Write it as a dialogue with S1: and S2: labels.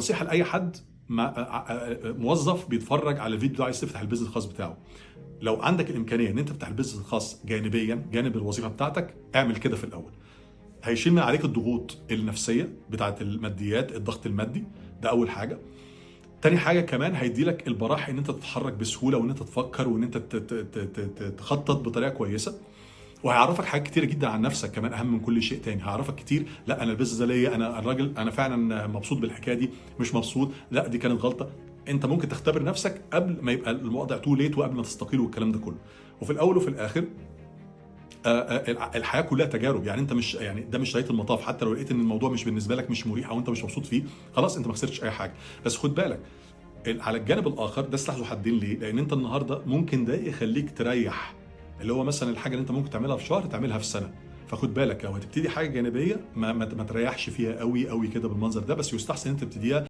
S1: ونصيحه لاي حد موظف بيتفرج على الفيديو ده عايز تفتح البيزنس الخاص بتاعه، لو عندك الامكانيه ان انت تفتح البيزنس الخاص جانبيا جانب الوظيفه بتاعتك، اعمل كده في الاول. هيشيل من عليك الضغوط النفسيه بتاعه الماديات، الضغط المادي، ده اول حاجه. تاني حاجه كمان هيدي لك البراح ان انت تتحرك بسهوله، وان انت تفكر، وان انت تخطط بطريقه كويسه. وهيعرفك حاجات كتيره جدا عن نفسك كمان، اهم من كل شيء تاني. هيعرفك كتير، لا انا البيزنس ده ليا، انا الراجل، انا فعلا مبسوط بالحكايه دي، مش مبسوط، لا دي كانت غلطه. انت ممكن تختبر نفسك قبل ما يبقى الموضوع تو ليت، وقبل ما تستقيل والكلام ده كله. وفي الاول وفي الاخر الحياه كلها تجارب. يعني انت مش، يعني ده مش نهايه المطاف. حتى لو لقيت ان الموضوع مش بالنسبه لك مش مريح او انت مش مبسوط فيه، خلاص انت ما خسرتش اي حاجه. بس خد بالك على الجانب الاخر ده سلاح ذو حدين. ليه؟ لان انت النهارده ممكن ده يخليك تريح، اللي هو مثلا الحاجه اللي انت ممكن تعملها في شهر تعملها في سنه. فخد بالك لو هتبتدي حاجه جانبيه ما تريحش فيها قوي قوي كده بالمنظر ده، بس يستحسن انت تبتديها